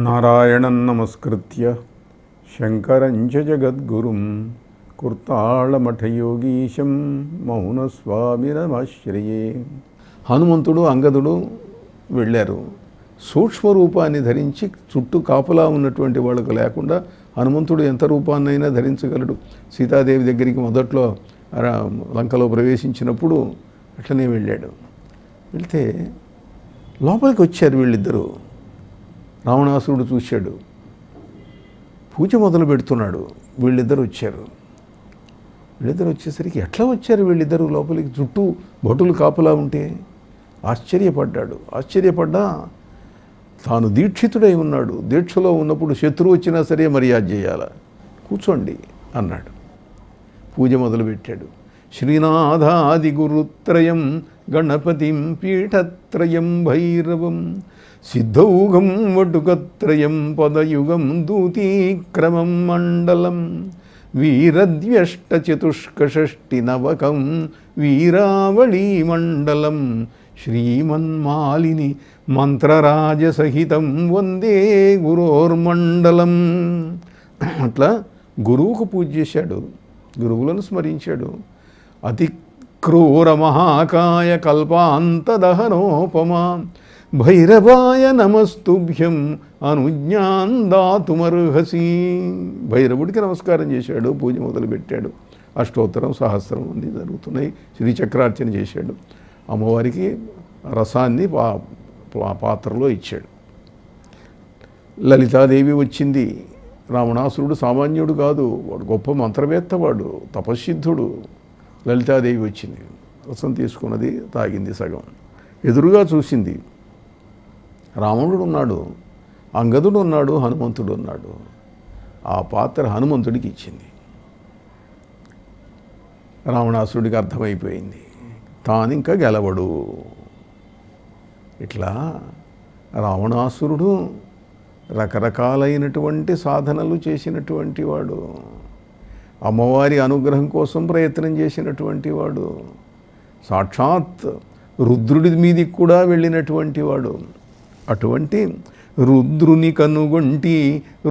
నారాయణం నమస్కృత్య శంకరం చ జగద్గురుం కుర్తాళమఠయోగీశం మౌనస్వామినమాశ్రయే. హనుమంతుడు అంగదుడు వెళ్ళారు. సూక్ష్మరూపాన్ని ధరించి చుట్టూ కాపలా ఉన్నటువంటి వాళ్ళకు లేకుండా హనుమంతుడు ఎంత రూపాన్నైనా ధరించగలడు. సీతాదేవి దగ్గరికి మొదట్లో లంకలో ప్రవేశించినప్పుడు అట్లనే వెళ్ళాడు. వెళ్తే లోపలికి వచ్చారు వీళ్ళిద్దరూ. రావణాసురుడు చూశాడు, పూజ మొదలు పెడుతున్నాడు. వీళ్ళిద్దరు వచ్చారు. వీళ్ళిద్దరు వచ్చేసరికి ఎట్లా వచ్చారు వీళ్ళిద్దరూ లోపలికి? చుట్టూ భటులు కాపలా ఉంటే ఆశ్చర్యపడ్డా తాను దీక్షితుడై ఉన్నాడు. దీక్షలో ఉన్నప్పుడు శత్రువు వచ్చినా సరే మర్యాద చేయాల. కూర్చోండి అన్నాడు. పూజ మొదలుపెట్టాడు. శ్రీనాథాది గురుత్రయం గణపతిం పీఠత్రయం భైరవం సిద్ధౌఘం వటుకత్రయం పదయుగం దూతీక్రమం మండలం వీరద్వ్యష్టచతుష్కషష్టి నవకం వీరావళీ మండలం శ్రీమన్మాలిని మంత్రరాజసహితం వందే గురోర్మండలం. అట్లా గురువుకు పూజ చేశాడు, గురువులను స్మరించాడు. అతి క్రూర మహాకాయ కల్పాంతదహనోపమా భైరవాయ నమస్తుభ్యం అనుజ్ఞాం దాతుమర్హసి. భైరవుడికి నమస్కారం చేశాడు, పూజ మొదలుపెట్టాడు. అష్టోత్తరం సహస్రం అన్నీ జరుగుతున్నాయి. శ్రీచక్రార్చన చేశాడు. అమ్మవారికి రసాన్ని పాత్రలో ఇచ్చాడు. లలితాదేవి వచ్చింది. రావణాసురుడు సామాన్యుడు కాదు, వాడు గొప్ప మంత్రవేత్త, వాడు తపస్సిద్ధుడు. లలితాదేవి వచ్చింది, రసం తీసుకున్నది, తాగింది సగం. ఎదురుగా చూసింది. రావణుడు ఉన్నాడు, అంగదుడు ఉన్నాడు, హనుమంతుడు ఉన్నాడు. ఆ పాత్ర హనుమంతుడికి ఇచ్చింది. రావణాసురుడికి అర్థమైపోయింది, తానింక గెలవడు. ఇట్లా రావణాసురుడు రకరకాలైనటువంటి సాధనలు చేసినటువంటి వాడు, అమ్మవారి అనుగ్రహం కోసం ప్రయత్నం చేసినటువంటి వాడు, సాక్షాత్ రుద్రుడి మీదికి కూడా వెళ్ళినటువంటి వాడు. అటువంటి రుద్రుని కనుగొంటి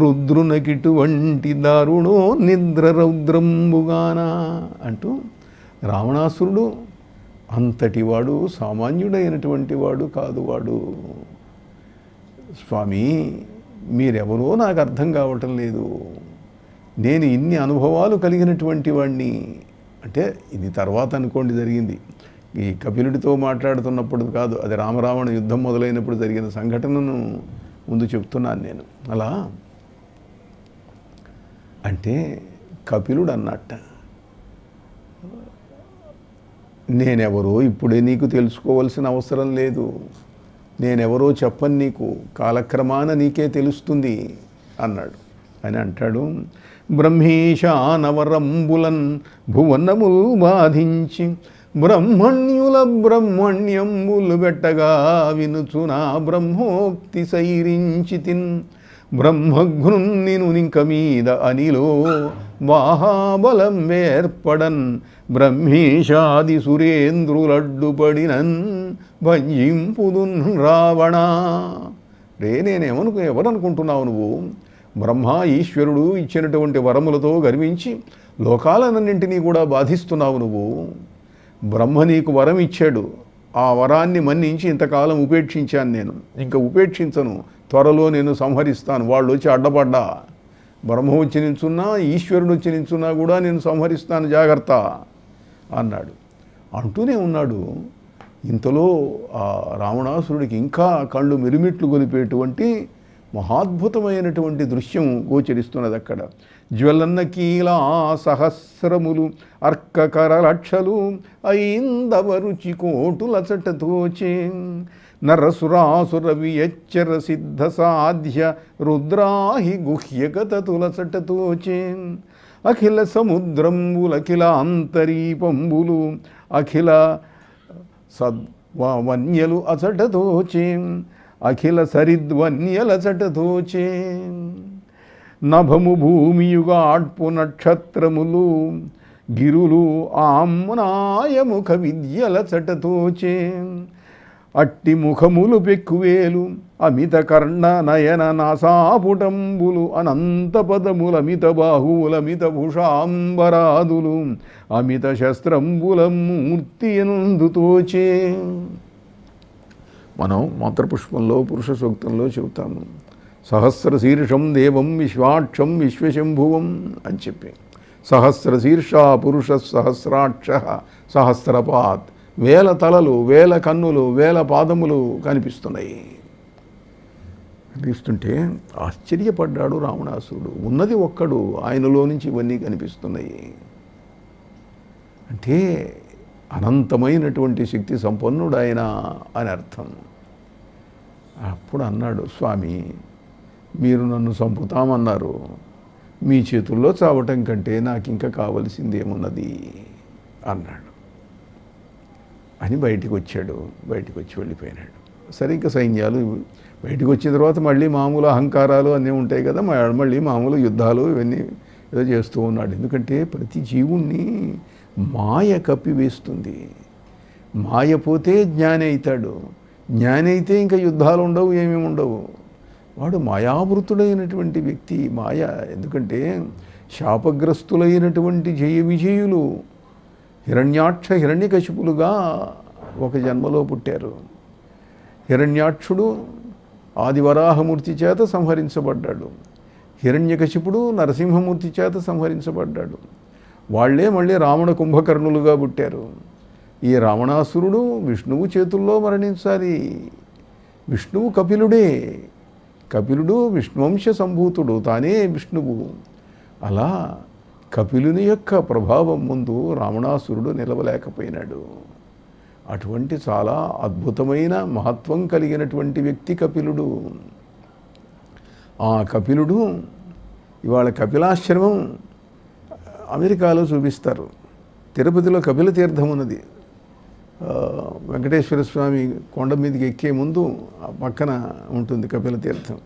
రుద్రునకిటువంటి దారుణో నిద్ర రౌద్రంబుగాన అంటూ రావణాసురుడు అంతటి వాడు, సామాన్యుడైనటువంటి వాడు కాదు వాడు. స్వామి, మీరెవరో నాకు అర్థం కావటం లేదు. నేను ఇన్ని అనుభవాలు కలిగినటువంటి వాడిని అంటే ఇది తర్వాత అనుకోండి జరిగింది. ఈ కపిలుడితో మాట్లాడుతున్నప్పుడు కాదు, అది రామరావణ యుద్ధం మొదలైనప్పుడు జరిగిన సంఘటనను ముందు చెప్తున్నాను నేను. అలా అంటే కపిలుడు అన్నట్ట, నేనెవరో ఇప్పుడే నీకు తెలుసుకోవాల్సిన అవసరం లేదు, నేనెవరో చెప్పని నీకు కాలక్రమాన నీకే తెలుస్తుంది అన్నాడు. అని అంటాడు, బ్రహ్మీశానవరంబులన్ భువనముల్ బాధించి బ్రహ్మణ్యుల బ్రహ్మణ్యంబులు బెట్టగా వినుచునా బ్రహ్మోక్తి సైరించి తిన్ బ్రహ్మఘ్నున్నిను నింక మీద అనిలో బాహాబలం వేర్పడన్ బ్రహ్మీషాది సురేంద్రులడ్డుపడినన్ భంజింపుదున్ రావణ. రే, ఎవరనుకుంటున్నావు నువ్వు? బ్రహ్మ ఈశ్వరుడు ఇచ్చినటువంటి వరములతో గర్వించి లోకాలన్నింటినీ కూడా బాధిస్తున్నావు నువ్వు. బ్రహ్మ నీకు వరం ఇచ్చాడు, ఆ వరాన్ని మన్నించి ఇంతకాలం ఉపేక్షించాను నేను, ఇంకా ఉపేక్షించను, త్వరలో నేను సంహరిస్తాను. వాళ్ళు వచ్చి అడ్డపడ్డా, బ్రహ్మ వచ్చి నించున్నా ఈశ్వరుడు వచ్చి నించున్నా కూడా నేను సంహరిస్తాను, జాగ్రత్త అన్నాడు. అంటూనే ఉన్నాడు. ఇంతలో ఆ రావణాసురుడికి ఇంకా కళ్ళు మిరుమిట్లు గొలిపేటువంటి మహాద్భుతమైనటువంటి దృశ్యం గోచరిస్తున్నది అక్కడ. జ్వలన్న కీలా సహస్రములు అర్కకర లక్షలు ఐందవరుచి కోటులచటతోచే నరసురాసుర వియచ్చర సిద్ధ సాధ్య రుద్రాహి గుహ్యగతతులచటతోచే అఖిల సముద్రంబులఖిల అంతరీపంబులు అఖిల సద్వన్యలు అచటతోచే అఖిల సరిద్వన్యలచటతోచే నభము భూమియుగా ఆడ్పు నక్షత్రములు గిరులు ఆమ్నాయముఖ విద్యలచటతోచే అట్టి ముఖములు పెక్కువేలు అమిత కర్ణ నయన నాసాపుటంబులు అనంత పదములు అమిత బాహువులు అమిత భూషాంబరాదులు అమిత శస్త్రంబుల మూర్తి ఎందుతోచే. మనం మంత్రపుష్పంలో పురుష సూక్తంలో చెబుతాము, సహస్రశీర్షం దేవం విశ్వాక్షం విశ్వశంభువం అని చెప్పి. సహస్రశీర్ష పురుష సహస్రాక్ష సహస్రపాత్, వేల తలలు, వేల కన్నులు, వేల పాదములు కనిపిస్తున్నాయి. కనిపిస్తుంటే ఆశ్చర్యపడ్డాడు రావణాసురుడు. ఉన్నది ఒక్కడు, ఆయనలో నుంచి ఇవన్నీ కనిపిస్తున్నాయి అంటే అనంతమైనటువంటి శక్తి సంపన్నుడు ఆయన అని అర్థం. అప్పుడు అన్నాడు, స్వామి మీరు నన్ను చంపుతామన్నారు, మీ చేతుల్లో చావటం కంటే నాకు ఇంకా కావలసిందేమున్నది అన్నాడు. అని బయటికి వచ్చాడు. బయటికి వచ్చి వెళ్ళిపోయినాడు. సరే, ఇంకా సైన్యాలు బయటికి వచ్చిన తర్వాత మళ్ళీ మామూలు అహంకారాలు అన్నీ ఉంటాయి కదా, మళ్ళీ మామూలు యుద్ధాలు ఇవన్నీ ఏదో చేస్తూ ఉన్నాడు. ఎందుకంటే ప్రతి జీవుణ్ణి మాయ కప్పివేస్తుంది. మాయ పోతే జ్ఞాని అవుతాడు. జ్ఞాని అయితే ఇంకా యుద్ధాలు ఉండవు, ఏమేమి ఉండవు. వాడు మాయావృతుడైనటువంటి వ్యక్తి. మాయ, ఎందుకంటే శాపగ్రస్తులైనటువంటి జయ విజయులు హిరణ్యాక్ష హిరణ్యకశిపులుగా ఒక జన్మలో పుట్టారు. హిరణ్యాక్షుడు ఆదివరాహమూర్తి చేత సంహరించబడ్డాడు. హిరణ్యకశిపుడు నరసింహమూర్తి చేత సంహరించబడ్డాడు. వాళ్లే మళ్ళీ రావణ కుంభకర్ణులుగా పుట్టారు. ఈ రావణాసురుడు విష్ణువు చేతుల్లో మరణించాలి. విష్ణువు కపిలుడే. కపిలుడు విష్ణువంశ సంభూతుడు, తానే విష్ణువు. అలా కపిలుని యొక్క ప్రభావం ముందు రావణాసురుడు నిలవలేకపోయినాడు. అటువంటి చాలా అద్భుతమైన మహత్వం కలిగినటువంటి వ్యక్తి కపిలుడు. ఆ కపిలుడు ఇవాళ కపిలాశ్రమం అమెరికాలో చూపిస్తారు. తిరుపతిలో కపిల తీర్థం ఉన్నది. వెంకటేశ్వర స్వామి కొండ మీదకి ఎక్కే ముందు పక్కన ఉంటుంది కపిల తీర్థం.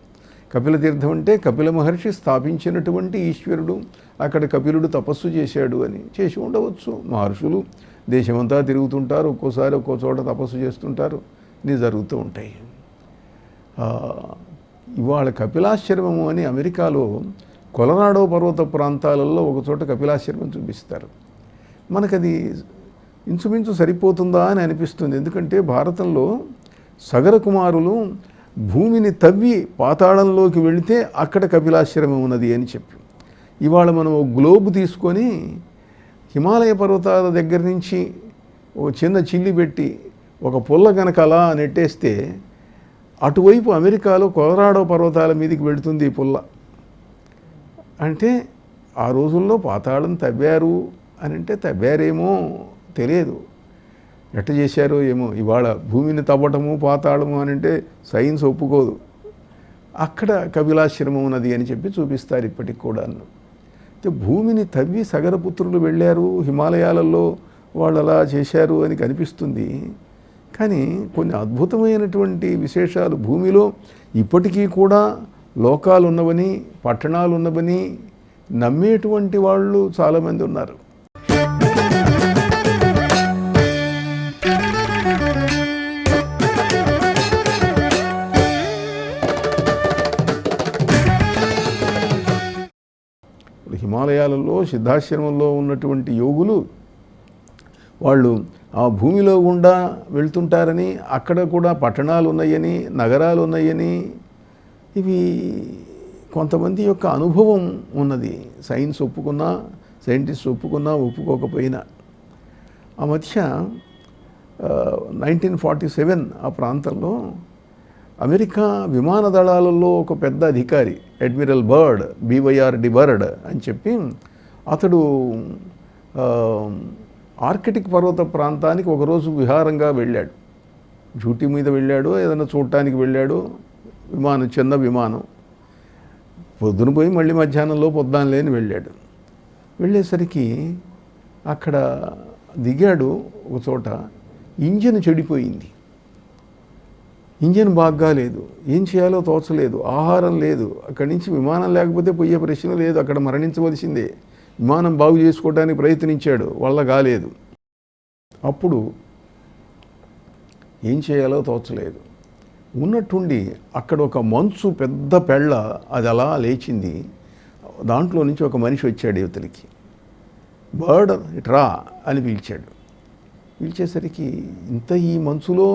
కపిల తీర్థం అంటే కపిల మహర్షి స్థాపించినటువంటి ఈశ్వరుడు. అక్కడ కపిలుడు తపస్సు చేశాడు అని. చేసి ఉండవచ్చు. మహర్షులు దేశమంతా తిరుగుతుంటారు, ఒక్కోసారి ఒక్కో చోట తపస్సు చేస్తుంటారు, ఇన్ని జరుగుతూ ఉంటాయి. ఇవాళ కపిలాశ్రమము అని అమెరికాలో కొలరాడో పర్వత ప్రాంతాలలో ఒకచోట కపిలాశ్రమం చూపిస్తారు. మనకది ఇంచుమించు సరిపోతుందా అని అనిపిస్తుంది. ఎందుకంటే భారతంలో సగర కుమారులు భూమిని తవ్వి పాతాళంలోకి వెళితే అక్కడ కపిలాశ్రమం ఉన్నది అని చెప్పి, ఇవాళ మనం ఒక గ్లోబ్ తీసుకొని హిమాలయ పర్వతాల దగ్గర నుంచి ఒక చిన్న చిల్లి పెట్టి ఒక పుల్ల కనుక అలా నెట్టేస్తే అటువైపు అమెరికాలో కొలరాడో పర్వతాల మీదకి వెళుతుంది ఈ పుల్ల. అంటే ఆ రోజుల్లో పాతాళం తవ్వారు అని అంటే తవ్వారేమో తెలియదు, ఎట్ట చేశారో ఏమో. ఇవాళ భూమిని తవ్వటము పాతాళము అని అంటే సైన్స్ ఒప్పుకోదు. అక్కడ కపిలాశ్రమం ఉన్నది అని చెప్పి చూపిస్తారు ఇప్పటికి కూడాను. భూమిని తవ్వి సగరపుత్రులు వెళ్ళారు, హిమాలయాలలో వాళ్ళు అలా చేశారు అని కనిపిస్తుంది. కానీ కొన్ని అద్భుతమైనటువంటి విశేషాలు భూమిలో ఇప్పటికీ కూడా లోకాలు ఉన్నవని, పట్టణాలు ఉన్నవని నమ్మేటువంటి వాళ్ళు చాలామంది ఉన్నారు. హిమాలయాలలో సిద్ధాశ్రమంలో ఉన్నటువంటి యోగులు వాళ్ళు ఆ భూమిలో గుండా వెళ్తుంటారని, అక్కడ కూడా పట్టణాలు ఉన్నాయని, నగరాలు ఉన్నాయని, ఇవి కొంతమంది యొక్క అనుభవం ఉన్నది. సైన్స్ ఒప్పుకున్నా, సైంటిస్ట్ ఒప్పుకున్నా ఒప్పుకోకపోయినా. ఆ మధ్య 1947 ఆ ప్రాంతంలో అమెరికా విమాన దళాలలో ఒక పెద్ద అధికారి అడ్మిరల్ బర్డ్, BYRD బర్డ్ అని చెప్పి, అతడు ఆర్కిటిక్ పర్వత ప్రాంతానికి ఒకరోజు విహారంగా వెళ్ళాడు. డ్యూటీ మీద వెళ్ళాడు, ఏదైనా చూడటానికి వెళ్ళాడు. విమానం, చిన్న విమానం, పొద్దున పోయి మళ్ళీ మధ్యాహ్నంలో పొద్దున్న లేని వెళ్ళాడు. వెళ్ళేసరికి అక్కడ దిగాడు ఒక చోట, ఇంజిన్ చెడిపోయింది. ఇంజిన్ బాగా లేదు, ఏం చేయాలో తోచలేదు, ఆహారం లేదు. అక్కడి నుంచి విమానం లేకపోతే పోయే ప్రశ్న లేదు, అక్కడ మరణించవలసిందే. విమానం బాగు చేసుకోవడానికి ప్రయత్నించాడు, వల్ల కాలేదు. అప్పుడు ఏం చేయాలో తోచలేదు. ఉన్నట్టుండి అక్కడ ఒక మంచు పెద్ద పెళ్ళ అది అలా లేచింది. దాంట్లో నుంచి ఒక మనిషి వచ్చాడు యువతలికి. బర్డ్ ఇట్రా అని పిలిచాడు. పిలిచేసరికి ఇంత ఈ మంచులో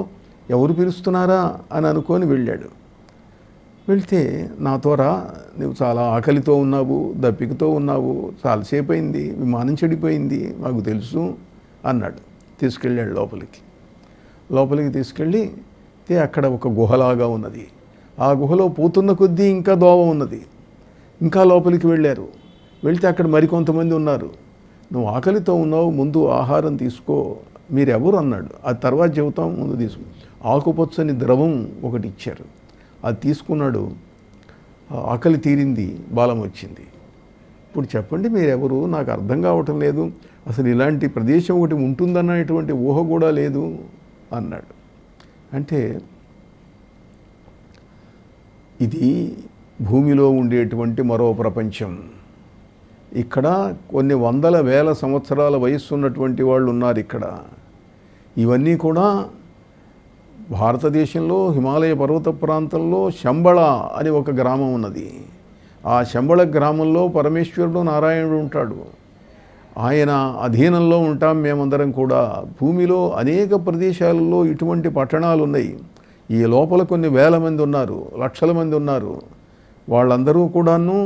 ఎవరు పిలుస్తున్నారా అని అనుకొని వెళ్ళాడు. వెళ్తే నాతో రా, నువ్వు చాలా ఆకలితో ఉన్నావు, దప్పికతో ఉన్నావు, చాలాసేపు అయింది, విమానం చెడిపోయింది, మాకు తెలుసు అన్నాడు. తీసుకెళ్ళాడు లోపలికి తీసుకెళ్ళి అక్కడ ఒక గుహలాగా ఉన్నది. ఆ గుహలో పోతున్న కొద్దీ ఇంకా దోవ ఉన్నది. ఇంకా లోపలికి వెళ్ళారు. వెళ్తే అక్కడ మరికొంతమంది ఉన్నారు. నువ్వు ఆకలితో ఉన్నావు, ముందు ఆహారం తీసుకో, మీరెవరు అన్నాడు. అది తర్వాత చెబుతాం, ముందు తీసుకో. ఆకుపచ్చని ద్రవం ఒకటి ఇచ్చారు. అది తీసుకున్నాడు. ఆకలి తీరింది, బలం వచ్చింది. ఇప్పుడు చెప్పండి మీరెవరు, నాకు అర్థం కావటం లేదు, అసలు ఇలాంటి ప్రదేశం ఒకటి ఉంటుందన్నటువంటి ఊహ కూడా లేదు అన్నాడు. అంటే ఇది భూమిలో ఉండేటువంటి మరో ప్రపంచం. ఇక్కడ కొన్ని వందల వేల సంవత్సరాల వయస్సు ఉన్నటువంటి వాళ్ళు ఉన్నారు ఇక్కడ. ఇవన్నీ కూడా భారతదేశంలో హిమాలయ పర్వత ప్రాంతంలో శంబళ అని ఒక గ్రామం ఉన్నది. ఆ శంబళ గ్రామంలో పరమేశ్వరుడు నారాయణుడు ఉంటాడు. ఆయన అధీనంలో ఉంటాం మేమందరం కూడా. భూమిలో అనేక ప్రదేశాలలో ఇటువంటి పట్టణాలు ఉన్నాయి. ఈ లోపల కొన్ని వేల మంది ఉన్నారు, లక్షల మంది ఉన్నారు. వాళ్ళందరూ కూడాను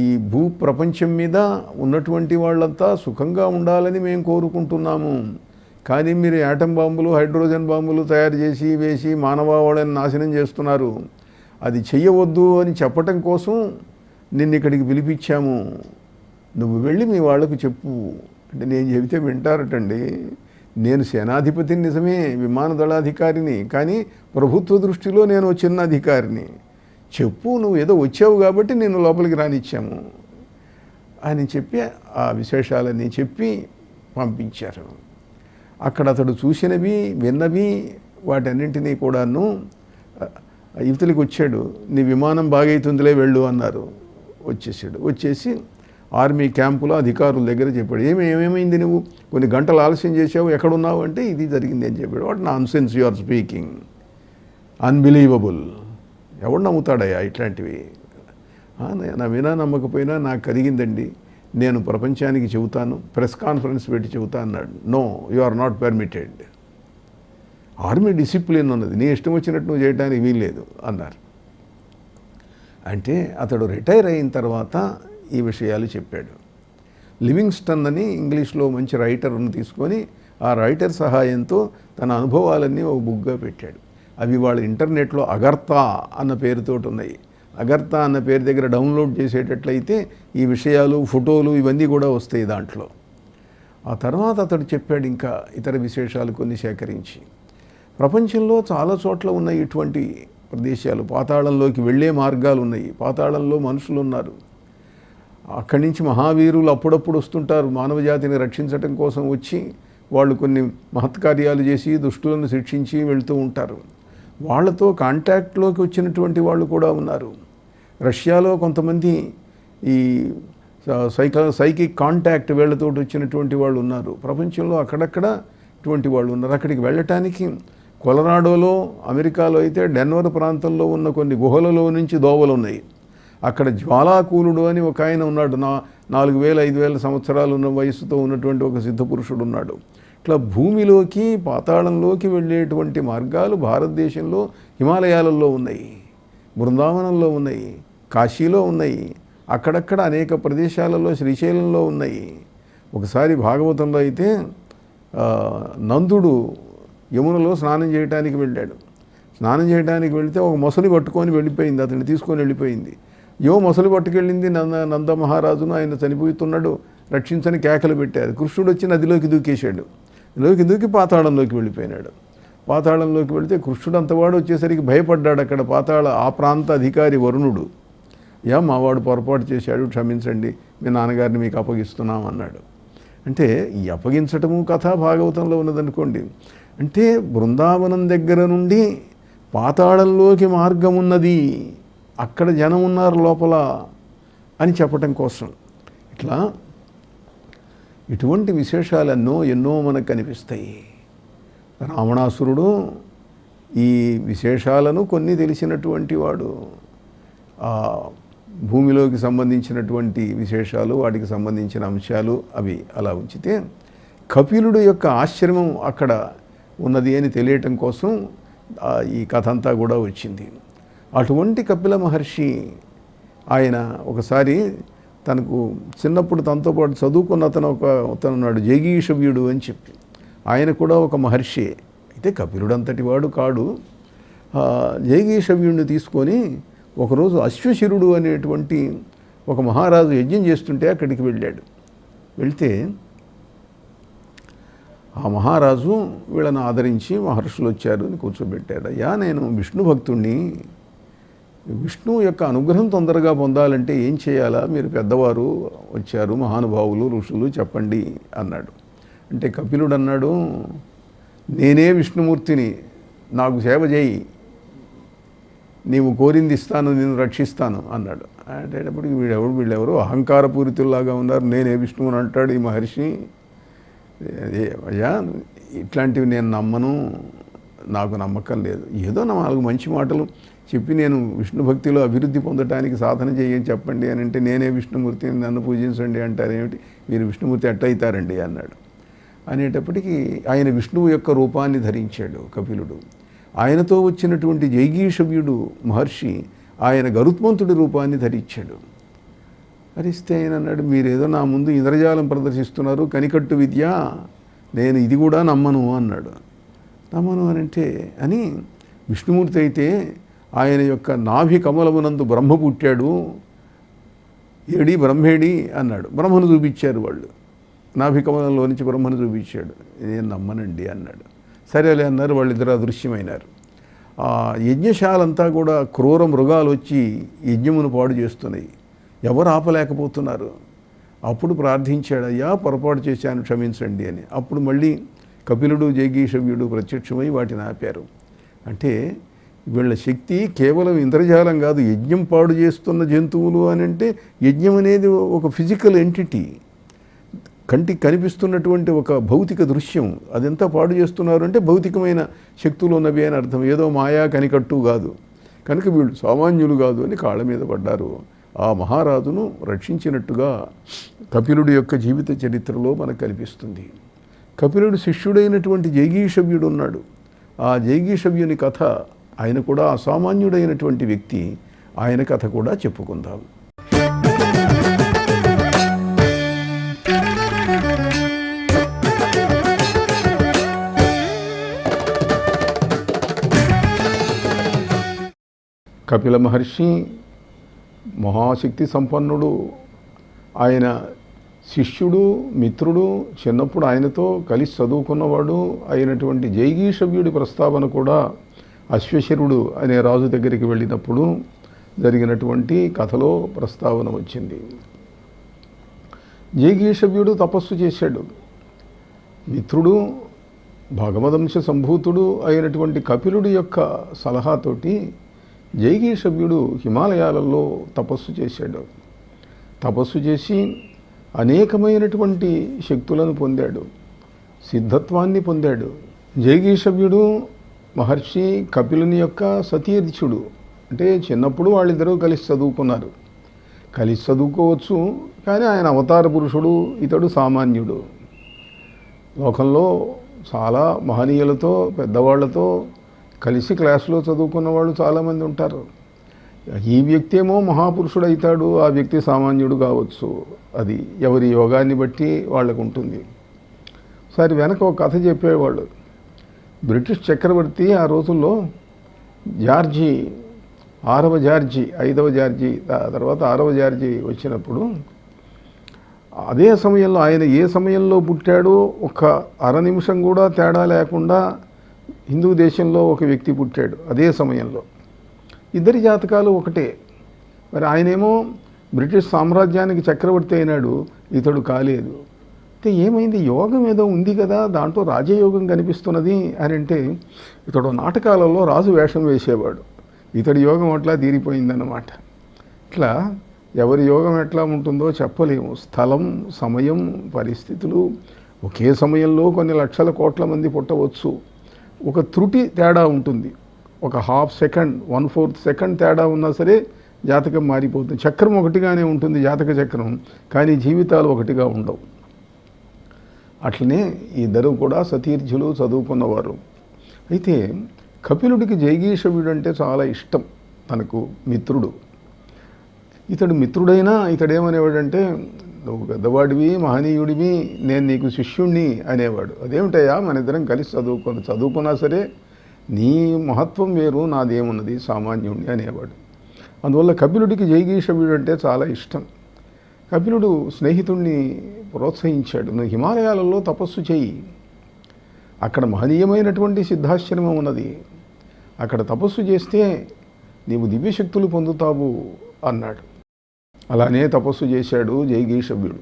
ఈ భూ ప్రపంచం మీద ఉన్నటువంటి వాళ్ళంతా సుఖంగా ఉండాలని మేము కోరుకుంటున్నాము. కానీ మీరు యాటం బాంబులు, హైడ్రోజన్ బాంబులు తయారు చేసి వేసి మానవాళిని నాశనం చేస్తున్నారు. అది చెయ్యవద్దు అని చెప్పటం కోసం నిన్ను ఇక్కడికి పిలిపించాము. నువ్వు వెళ్ళి మీ వాళ్లకు చెప్పు అంటే నేను చెబితే వింటారటండి. నేను సేనాధిపతిని నిజమే, విమాన దళాధికారిని, కానీ ప్రభుత్వ దృష్టిలో నేను చిన్న అధికారిని. చెప్పు, నువ్వు ఏదో వచ్చావు కాబట్టి నేను లోపలికి రానిచ్చాము అని చెప్పి ఆ విశేషాలన్నీ చెప్పి పంపించారు. అక్కడ అతడు చూసినవి విన్నవి వాటన్నింటినీ కూడాను యువతలికి వచ్చాడు. నీ విమానం బాగైతుందిలే వెళ్ళు అన్నారు. వచ్చేసాడు. వచ్చేసి ఆర్మీ క్యాంపులో అధికారుల దగ్గర చెప్పాడు. ఏమేమైంది, నువ్వు కొన్ని గంటలు ఆలస్యం చేసావు, ఎక్కడున్నావు అంటే ఇది జరిగింది అని చెప్పాడు. What nonsense you are speaking, unbelievable, ఎవడు నమ్ముతాడయ్యా ఇట్లాంటివి. నమ్మినా నమ్మకపోయినా నాకు కలిగిందండి, నేను ప్రపంచానికి చెబుతాను, ప్రెస్ కాన్ఫరెన్స్ పెట్టి చెబుతా అన్నాడు. No, you are not permitted, army discipline ఉన్నది, నీ ఇష్టం వచ్చినట్టు నువ్వు చేయడానికి వీల్లేదు అన్నారు. అంటే అతడు రిటైర్ అయిన తర్వాత ఈ విషయాలు చెప్పాడు. లివింగ్స్టన్ అని ఇంగ్లీష్లో మంచి రైటర్ను తీసుకొని ఆ రైటర్ సహాయంతో తన అనుభవాలన్నీ ఒక బుక్గా పెట్టాడు. అవి వాళ్ళ ఇంటర్నెట్లో అగర్తా అన్న పేరుతోటి ఉన్నాయి. అగర్తా అన్న పేరు దగ్గర డౌన్లోడ్ చేసేటట్లయితే ఈ విషయాలు, ఫోటోలు ఇవన్నీ కూడా వస్తాయి దాంట్లో. ఆ తర్వాత అతడు చెప్పాడు ఇంకా ఇతర విశేషాలు కొన్ని సేకరించి. ప్రపంచంలో చాలా చోట్ల ఉన్నాయి ఇటువంటి ప్రదేశాలు. పాతాళంలోకి వెళ్ళే మార్గాలు ఉన్నాయి. పాతాళంలో మనుషులు ఉన్నారు. అక్కడి నుంచి మహావీరులు అప్పుడప్పుడు వస్తుంటారు మానవ జాతిని రక్షించటం కోసం. వచ్చి వాళ్ళు కొన్ని మహత్కార్యాలు చేసి దుష్టులను శిక్షించి వెళ్తూ ఉంటారు. వాళ్ళతో కాంటాక్ట్లోకి వచ్చినటువంటి వాళ్ళు కూడా ఉన్నారు. రష్యాలో కొంతమంది ఈ సైకిక్ కాంటాక్ట్ వీళ్ళతో వచ్చినటువంటి వాళ్ళు ఉన్నారు. ప్రపంచంలో అక్కడక్కడ ఇటువంటి వాళ్ళు ఉన్నారు. అక్కడికి వెళ్ళటానికి కొలరాడోలో, అమెరికాలో అయితే డెన్వర్ ప్రాంతంలో ఉన్న కొన్ని గుహలలో నుంచి దోవలు ఉన్నాయి. అక్కడ జ్వాలాకూలుడు అని ఒక ఆయన ఉన్నాడు. 4000-5000 సంవత్సరాలు ఉన్న వయసుతో ఉన్నటువంటి ఒక సిద్ధపురుషుడు ఉన్నాడు. ఇట్లా భూమిలోకి పాతాళంలోకి వెళ్ళేటువంటి మార్గాలు భారతదేశంలో హిమాలయాలలో ఉన్నాయి, బృందావనంలో ఉన్నాయి, కాశీలో ఉన్నాయి, అక్కడక్కడ అనేక ప్రదేశాలలో శ్రీశైలంలో ఉన్నాయి. ఒకసారి భాగవతంలో అయితే నందుడు యమునలో స్నానం చేయడానికి వెళ్ళాడు. స్నానం చేయడానికి వెళితే ఒక మొసలి పట్టుకొని వెళ్ళిపోయింది, అతన్ని తీసుకొని వెళ్ళిపోయింది. మొసలి పట్టుకెళ్ళింది నంద మహారాజును, ఆయన చనిపోతున్నాడు, రక్షించని కేకలు పెట్టారు. కృష్ణుడు వచ్చి నదిలోకి దూకేశాడు. నదిలోకి దూకి పాతాళంలోకి వెళ్ళిపోయినాడు. పాతాళంలోకి వెళితే కృష్ణుడు అంతవాడు వచ్చేసరికి భయపడ్డాడు. అక్కడ ఆ ప్రాంత అధికారి వరుణుడు, మావాడు పొరపాటు చేశాడు, క్షమించండి, మీ నాన్నగారిని మీకు అప్పగిస్తున్నాం అన్నాడు. అంటే ఈ అప్పగించటము కథ భాగవతంలో ఉన్నదనుకోండి. అంటే బృందావనం దగ్గర నుండి పాతాళంలోకి మార్గం ఉన్నది, అక్కడ జనం ఉన్నారు లోపల అని చెప్పటం కోసం. ఇట్లా ఇటువంటి విశేషాలెన్నో మనకు కనిపిస్తాయి. రావణాసురుడు ఈ విశేషాలను కొన్ని తెలిసినటువంటి వాడు. ఆ భూమిలోకి సంబంధించినటువంటి విశేషాలు, వాటికి సంబంధించిన అంశాలు అవి అలా ఉంచితే, కపిలుడు యొక్క ఆశ్రమం అక్కడ ఉన్నది అని తెలియటం కోసం ఈ కథ అంతా కూడా వచ్చింది. అటువంటి కపిల మహర్షి ఆయన ఒకసారి తనకు చిన్నప్పుడు తనతో పాటు చదువుకున్న అతను ఉన్నాడు, జైగీషవ్యుడు అని చెప్పి. ఆయన కూడా ఒక మహర్షి. అయితే కపిలుడంతటి వాడు కాడు. జైగీషవ్యుడిని తీసుకొని ఒకరోజు అశ్వశిరుడు అనేటువంటి ఒక మహారాజు యజ్ఞం చేస్తుంటే అక్కడికి వెళ్ళాడు. వెళ్తే ఆ మహారాజు వీళ్ళని ఆదరించి, మహర్షులు వచ్చారు అని కూర్చోబెట్టాడు. అయ్యా, నేను విష్ణు భక్తుణ్ణి, విష్ణువు యొక్క అనుగ్రహం తొందరగా పొందాలంటే ఏం చేయాలా? మీరు పెద్దవారు వచ్చారు, మహానుభావులు, ఋషులు, చెప్పండి అన్నాడు. అంటే కపిలుడు అన్నాడు, నేనే విష్ణుమూర్తిని, నాకు సేవ చేయి, నీవు కోరింది ఇస్తాను, నేను రక్షిస్తాను అన్నాడు. అంటేటప్పటికి వీళ్ళెవరు అహంకారపూరితుల్లాగా ఉన్నారు. నేనే విష్ణువుని అంటాడు ఈ మహర్షి. అయ్యా, ఇట్లాంటివి నేను నమ్మను, నాకు నమ్మకం లేదు. ఏదో 4 మంచి మాటలు చెప్పి నేను విష్ణు భక్తిలో అభివృద్ధి పొందడానికి సాధన చేయని చెప్పండి అని అంటే, నేనే విష్ణుమూర్తిని, నన్ను పూజించండి అంటారేమిటి, మీరు విష్ణుమూర్తి ఎట్టయితారండి అన్నాడు. అనేటప్పటికీ ఆయన విష్ణువు యొక్క రూపాన్ని ధరించాడు కపిలుడు. ఆయనతో వచ్చినటువంటి జైగీషవ్యుడు మహర్షి ఆయన గరుత్మంతుడి రూపాన్ని ధరించాడు. ధరిస్తే ఆయన అన్నాడు, మీరేదో నా ముందు ఇంద్రజాలం ప్రదర్శిస్తున్నారు, కనికట్టు విద్య, నేను ఇది కూడా నమ్మను అన్నాడు. నమ్మను అనంటే అని విష్ణుమూర్తి అయితే ఆయన యొక్క నాభి కమలమునందు బ్రహ్మ పుట్టాడు, ఏడి బ్రహ్మేడి అన్నాడు. బ్రహ్మను చూపించారు వాళ్ళు, నాభి కమలంలో నుంచి బ్రహ్మను చూపించాడు. నేను నమ్మనండి అన్నాడు. సరేలే అన్నారు. వాళ్ళిద్దరు అదృశ్యమైనారు. ఆ యజ్ఞశాలంతా కూడా క్రూర మృగాలు వచ్చి యజ్ఞమును పాడు చేస్తున్నాయి. ఎవరు ఆపలేకపోతున్నారు. అప్పుడు ప్రార్థించాడు, అయ్యా పొరపాటు చేశాను, క్షమించండి అని. అప్పుడు మళ్ళీ కపిలుడు, జైగీషవ్యుడు ప్రత్యక్షమై వాటిని ఆపారు. అంటే వీళ్ళ శక్తి కేవలం ఇంద్రజాలం కాదు, యజ్ఞం పాడు చేస్తున్న జంతువులు అని అంటే, యజ్ఞం అనేది ఒక ఫిజికల్ ఎంటిటీ, కంటికి కనిపిస్తున్నటువంటి ఒక భౌతిక దృశ్యం. అదెంత పాడు చేస్తున్నారు అంటే భౌతికమైన శక్తులు ఉన్నవి అని అర్థం. ఏదో మాయా కనికట్టు కాదు. కనుక వీళ్ళు సామాన్యులు కాదు అని కాళ్ళ మీద పడ్డారు. ఆ మహారాజును రక్షించినట్టుగా కపిలుడి యొక్క జీవిత చరిత్రలో మనకు కనిపిస్తుంది. కపిలుడి శిష్యుడైనటువంటి జైగీషవ్యుడు ఉన్నాడు. ఆ జైగీషవ్యుని కథ, ఆయన కూడా అసామాన్యుడైనటువంటి వ్యక్తి, ఆయన కథ కూడా చెప్పుకుందాం. కపిల మహర్షి మహాశక్తి సంపన్నుడు. ఆయన శిష్యుడు, మిత్రుడు, చిన్నప్పుడు ఆయనతో కలిసి చదువుకున్నవాడు అయినటువంటి జైగీషవ్యుడి ప్రస్తావన కూడా అశ్వశరుడు అనే రాజు దగ్గరికి వెళ్ళినప్పుడు జరిగినటువంటి కథలో ప్రస్తావన వచ్చింది. జైగీషవ్యుడు తపస్సు చేశాడు. మిత్రుడు, భగవదంశ సంభూతుడు అయినటువంటి కపిలుడి యొక్క సలహాతోటి జైగీషవ్యుడు హిమాలయాలలో తపస్సు చేశాడు. తపస్సు చేసి అనేకమైనటువంటి శక్తులను పొందాడు, సిద్ధత్వాన్ని పొందాడు. జైగీషవ్యుడు మహర్షి కపిలుని యొక్క సతీర్థుడు. అంటే చిన్నప్పుడు వాళ్ళిద్దరూ కలిసి చదువుకున్నారు. కలిసి చదువుకోవచ్చు, కానీ ఆయన అవతార పురుషుడు, ఇతడు సామాన్యుడు. లోకంలో చాలా మహనీయులతో, పెద్దవాళ్లతో కలిసి క్లాసులో చదువుకున్న వాళ్ళు చాలామంది ఉంటారు. ఈ వ్యక్తి ఏమో మహాపురుషుడు అవుతాడు, ఆ వ్యక్తి సామాన్యుడు కావచ్చు. అది ఎవరి యోగాన్ని బట్టి వాళ్ళకు ఉంటుంది. సరే, వెనక ఒక కథ చెప్పేవాళ్ళు. బ్రిటిష్ చక్రవర్తి ఆ రోజుల్లో జార్జి, 6వ జార్జి, 5వ జార్జి, తర్వాత 6వ జార్జి వచ్చినప్పుడు, అదే సమయంలో ఆయన ఏ సమయంలో పుట్టాడో ఒక అర నిమిషం కూడా తేడా లేకుండా హిందూ దేశంలో ఒక వ్యక్తి పుట్టాడు. అదే సమయంలో ఇద్దరి జాతకాలు ఒకటే. మరి ఆయనేమో బ్రిటిష్ సామ్రాజ్యానికి చక్రవర్తి అయినాడు, ఇతడు కాలేదు. అయితే ఏమైంది, యోగం ఏదో ఉంది కదా, దాంట్లో రాజయోగం కనిపిస్తున్నది అని అంటే, ఇతడు నాటకాలలో రాజు వేషం వేసేవాడు. ఇతడి యోగం అట్లా తీరిపోయిందన్నమాట. ఇట్లా ఎవరి యోగం ఎట్లా ఉంటుందో చెప్పలేము. స్థలం, సమయం, పరిస్థితులు, ఒకే సమయంలో కొన్ని లక్షల కోట్ల మంది పుట్టవచ్చు. ఒక త్రుటి తేడా ఉంటుంది, ఒక హాఫ్ సెకండ్ 1/4 సెకండ్ తేడా ఉన్నా సరే జాతకం మారిపోతుంది. చక్రం ఒకటిగానే ఉంటుంది జాతక చక్రం, కానీ జీవితాలు ఒకటిగా ఉండవు. అట్లనే ఈ ఇద్దరు కూడా సతీర్థులు, చదువుకున్నవారు. అయితే కపిలుడికి జైగీషవ్యుడు అంటే చాలా ఇష్టం, తనకు మిత్రుడు. ఇతడు మిత్రుడైనా ఇతడేమనేవాడంటే, నువ్వు పెద్దవాడివి, మహనీయుడివి, నేను నీకు శిష్యుణ్ణి అనేవాడు. అదేమిటయ్యా, మన ఇద్దరం కలిసి చదువుకున్నా సరే నీ మహత్వం వేరు, నాదేమున్నది, సామాన్యుణ్ణి అనేవాడు. అందువల్ల కపిలుడికి జైగీషవ్యుడు అంటే చాలా ఇష్టం. కపిలుడు స్నేహితుణ్ణి ప్రోత్సహించాడు, నువ్వు హిమాలయాలలో తపస్సు చేయి, అక్కడ మహనీయమైనటువంటి సిద్ధాశ్రమం ఉన్నది, అక్కడ తపస్సు చేస్తే నీవు దివ్యశక్తులు పొందుతావు అన్నాడు. అలానే తపస్సు చేశాడు జైగీషవ్యుడు.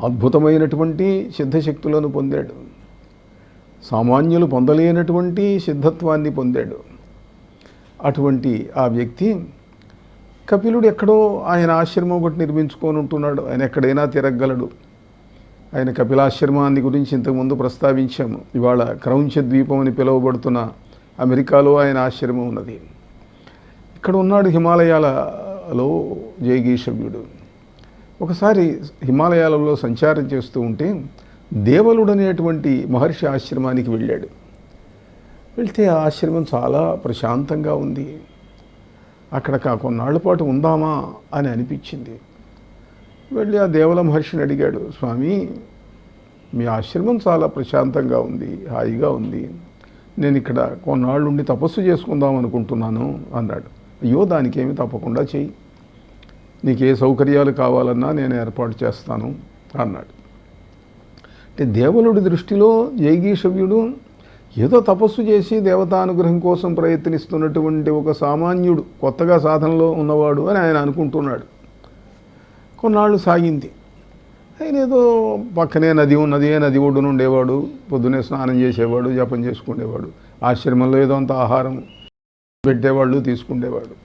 అద్భుతమైనటువంటి సిద్ధశక్తులను పొందాడు, సామాన్యులు పొందలేనటువంటి సిద్ధత్వాన్ని పొందాడు. అటువంటి ఆ వ్యక్తి కపిలుడు ఎక్కడో ఆయన ఆశ్రమం ఒకటి నిర్మించుకొని ఉంటున్నాడు. ఆయన ఎక్కడైనా తిరగలడు. ఆయన కపిలాశ్రమాన్ని గురించి ఇంతకుముందు ప్రస్తావించాము. ఇవాళ క్రౌంచ ద్వీపం అని పిలువబడుతున్న అమెరికాలో ఆయన ఆశ్రమం ఉన్నది. ఇక్కడ ఉన్నాడు హిమాలయాలలో జైగీషవ్యుడు. ఒకసారి హిమాలయాలలో సంచారం చేస్తూ ఉంటే దేవలుడు అనేటువంటి మహర్షి ఆశ్రమానికి వెళ్ళాడు. వెళ్తే ఆ ఆశ్రమం చాలా ప్రశాంతంగా ఉంది. అక్కడ కొన్నాళ్ల పాటు ఉందామా అని అనిపించింది. వెళ్ళి ఆ దేవల మహర్షిని అడిగాడు, స్వామి మీ ఆశ్రమం చాలా ప్రశాంతంగా ఉంది, హాయిగా ఉంది, నేను ఇక్కడ కొన్నాళ్ళు ఉండి తపస్సు చేసుకుందాం అనుకుంటున్నాను అన్నాడు. అయ్యో, దానికేమి తప్పకుండా చెయ్యి, నీకు ఏ సౌకర్యాలు కావాలన్నా నేను ఏర్పాటు చేస్తాను అన్నాడు. అంటే దేవలుడి దృష్టిలో జైగీషవ్యుడు ఏదో తపస్సు చేసి దేవతానుగ్రహం కోసం ప్రయత్నిస్తున్నటువంటి ఒక సామాన్యుడు, కొత్తగా సాధనలో ఉన్నవాడు అని ఆయన అనుకుంటున్నాడు. కొన్నాళ్ళు సాగింది. ఆయన ఏదో పక్కనే నది ఉన్నది, నది ఒడ్డున ఉండేవాడు, పొద్దునే స్నానం చేసేవాడు, జపం చేసుకునేవాడు, ఆశ్రమంలో ఏదో అంత ఆహారం పెట్టేవాళ్ళు, తీసుకునేవాడు.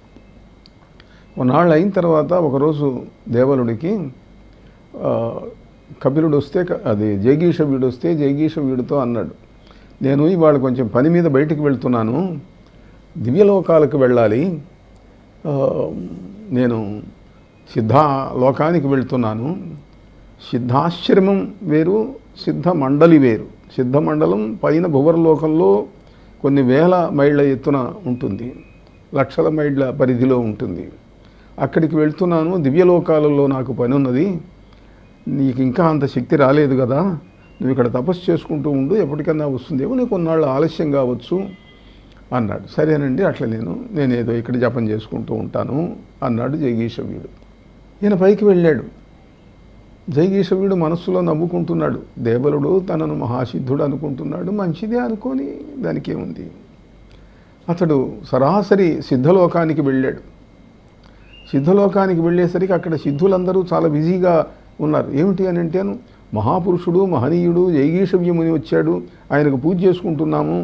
కొన్నాళ్ళు అయిన తర్వాత ఒకరోజు దేవలుడికి కపిలుడు వస్తే, అది జైగీషవ్యుడు వస్తే జైగీషవ్యుడితో అన్నాడు, నేను ఇవాళ కొంచెం పని మీద బయటికి వెళ్తున్నాను, దివ్యలోకాలకు వెళ్ళాలి, నేను సిద్ధలోకానికి వెళ్తున్నాను. సిద్ధాశ్రమం వేరు, సిద్ధ మండలి వేరు. సిద్ధ మండలం పైన భువర్లోకంలో కొన్ని వేల మైళ్ళ ఎత్తున ఉంటుంది, లక్షల మైళ్ళ పరిధిలో ఉంటుంది. అక్కడికి వెళ్తున్నాను, దివ్యలోకాలలో నాకు పని ఉన్నది, నీకు ఇంకా అంత శక్తి రాలేదు కదా, నువ్వు ఇక్కడ తపస్సు చేసుకుంటూ ఉండు, ఎప్పటికన్నా వస్తుందేమో, నీకు కొన్నాళ్ళు ఆలస్యం కావచ్చు అన్నాడు. సరేనండి, అట్లా నేనేదో ఇక్కడ జపం చేసుకుంటూ ఉంటాను అన్నాడు జైగీషవ్యుడు. ఈయన పైకి వెళ్ళాడు. జైగీషవ్యుడు మనస్సులో నవ్వుకుంటున్నాడు. దేవలుడు తనను మహాసిద్ధుడు అనుకుంటున్నాడు, మంచిదే అనుకొని దానికేముంది. అతడు సరాసరి సిద్ధలోకానికి వెళ్ళాడు. సిద్ధలోకానికి వెళ్ళేసరికి అక్కడ సిద్ధులందరూ చాలా బిజీగా ఉన్నారు. ఏమిటి అని అంటేను, మహాపురుషుడు, మహనీయుడు జైగీషవ్యముని వచ్చాడు, ఆయనకు పూజ చేసుకుంటున్నాము,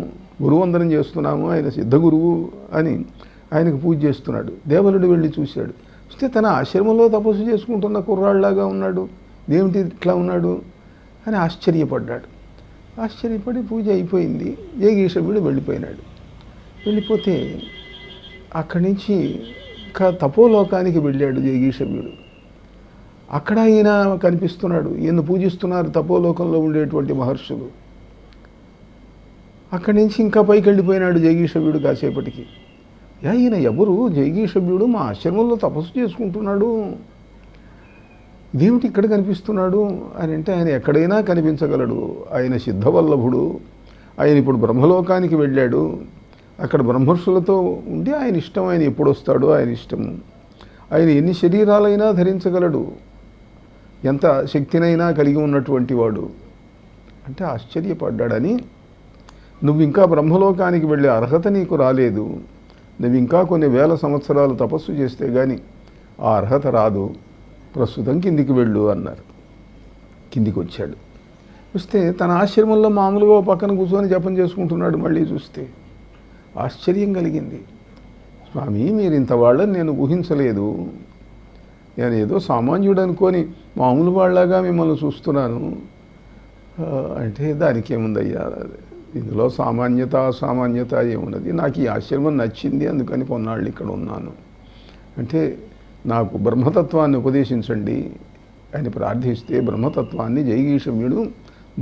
గురువందనం చేస్తున్నాము, ఆయన సిద్ధగురువు అని ఆయనకు పూజ చేస్తున్నాడు. దేవలుడు వెళ్ళి చూశాడు. చూస్తే తన ఆశ్రమంలో తపస్సు చేసుకుంటున్న కుర్రాళ్ళలాగా ఉన్నాడు, ఏమిటి ఇట్లా ఉన్నాడు అని ఆశ్చర్యపడ్డాడు. ఆశ్చర్యపడి పూజ అయిపోయింది, జైగీషవ్యుడు వెళ్ళిపోయినాడు. వెళ్ళిపోతే అక్కడి నుంచి తపోలోకానికి వెళ్ళాడు జైగీషవ్యుడు. అక్కడ ఈయన కనిపిస్తున్నాడు, ఈయన పూజిస్తున్నారు తపోలోకంలో ఉండేటువంటి మహర్షులు. అక్కడి నుంచి ఇంకా పైకి వెళ్ళిపోయినాడు జైగీషవ్యుడు కాసేపటికి. ఈయన ఎవరు, జైగీషవ్యుడు మా ఆశ్రమంలో తపస్సు చేసుకుంటున్నాడు, దేవుడు ఇక్కడ కనిపిస్తున్నాడు అని అంటే, ఆయన ఎక్కడైనా కనిపించగలడు, ఆయన సిద్ధవల్లభుడు, ఆయన ఇప్పుడు బ్రహ్మలోకానికి వెళ్ళాడు, అక్కడ బ్రహ్మర్షులతో ఉండి ఆయన ఇష్టం, ఆయన ఎప్పుడు వస్తాడో ఆయన ఇష్టము, ఆయన ఎన్ని శరీరాలైనా ధరించగలడు, ఎంత శక్తినైనా కలిగి ఉన్నటువంటి వాడు అంటే ఆశ్చర్యపడ్డాడని. నువ్వు ఇంకా బ్రహ్మలోకానికి వెళ్ళే అర్హత నీకు రాలేదు, నువ్వు ఇంకా కొన్ని వేల సంవత్సరాలు తపస్సు చేస్తే కానీ ఆ అర్హత రాదు, ప్రస్తుతం కిందికి వెళ్ళు అన్నారు. కిందికి వచ్చాడు. వస్తే తన ఆశ్రమంలో మామూలుగా పక్కన కూర్చొని జపం చేసుకుంటున్నాడు. మళ్ళీ చూస్తే ఆశ్చర్యం కలిగింది. స్వామి, మీరు ఇంత వాళ్ళని నేను ఊహించలేదు, నేను ఏదో సామాన్యుడు అనుకొని మామూలు వాళ్ళగా మిమ్మల్ని చూస్తున్నాను అంటే, దానికి ఏముందయ్యా, ఇందులో సామాన్యత అసామాన్యత ఏమున్నది, నాకు ఈ ఆశ్రమం నచ్చింది అందుకని కొన్నాళ్ళు ఇక్కడ ఉన్నాను అంటే, నాకు బ్రహ్మతత్వాన్ని ఉపదేశించండి అని ప్రార్థిస్తే బ్రహ్మతత్వాన్ని జైగీషమ్యుడు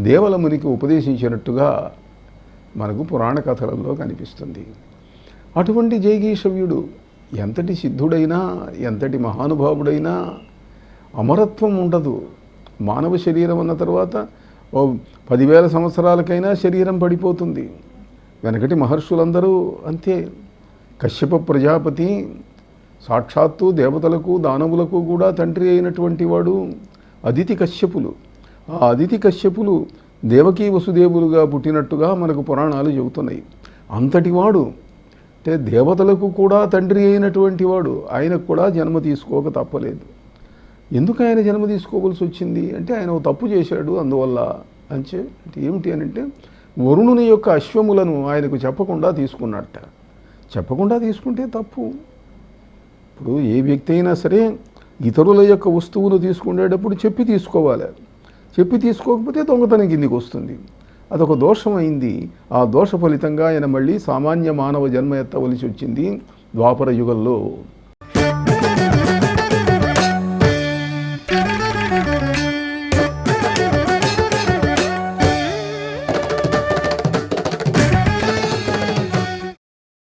దేవలమునికి ఉపదేశించినట్టుగా మనకు పురాణ కథలలో కనిపిస్తుంది. అటువంటి జైగీషవ్యుడు ఎంతటి సిద్ధుడైనా ఎంతటి మహానుభావుడైనా అమరత్వం ఉండదు. మానవ శరీరం అన్న తర్వాత 10,000 సంవత్సరాలకైనా శరీరం పడిపోతుంది. వెనకటి మహర్షులందరూ అంతే. కశ్యప ప్రజాపతి సాక్షాత్తు దేవతలకు దానవులకు కూడా తండ్రి అయినటువంటి వాడు అదితి కశ్యపులు. ఆ అదితి కశ్యపులు దేవకీ వసుదేవులుగా పుట్టినట్టుగా మనకు పురాణాలు చెబుతున్నాయి. అంతటివాడు అంటే దేవతలకు కూడా తండ్రి అయినటువంటి వాడు, ఆయనకు కూడా జన్మ తీసుకోక తప్పలేదు. ఎందుకు ఆయన జన్మ తీసుకోవాల్సి వచ్చింది అంటే, ఆయన ఒక తప్పు చేశాడు అందువల్ల అంటే ఏమిటి అని అంటే, వరుణుని యొక్క అశ్వములను ఆయనకు చెప్పకుండా తీసుకున్నట్ట. చెప్పకుండా తీసుకుంటే తప్పు. ఇప్పుడు ఏ వ్యక్తి అయినా సరే ఇతరుల యొక్క వస్తువును తీసుకునేటప్పుడు చెప్పి తీసుకోవాలి. చెప్పి తీసుకోకపోతే దొంగతనం కిందికి వస్తుంది. అదొక దోషం అయింది. ఆ దోష ఫలితంగా ఆయన మళ్ళీ సామాన్య మానవ జన్మ ఎత్తవలసి వచ్చింది ద్వాపర యుగంలో.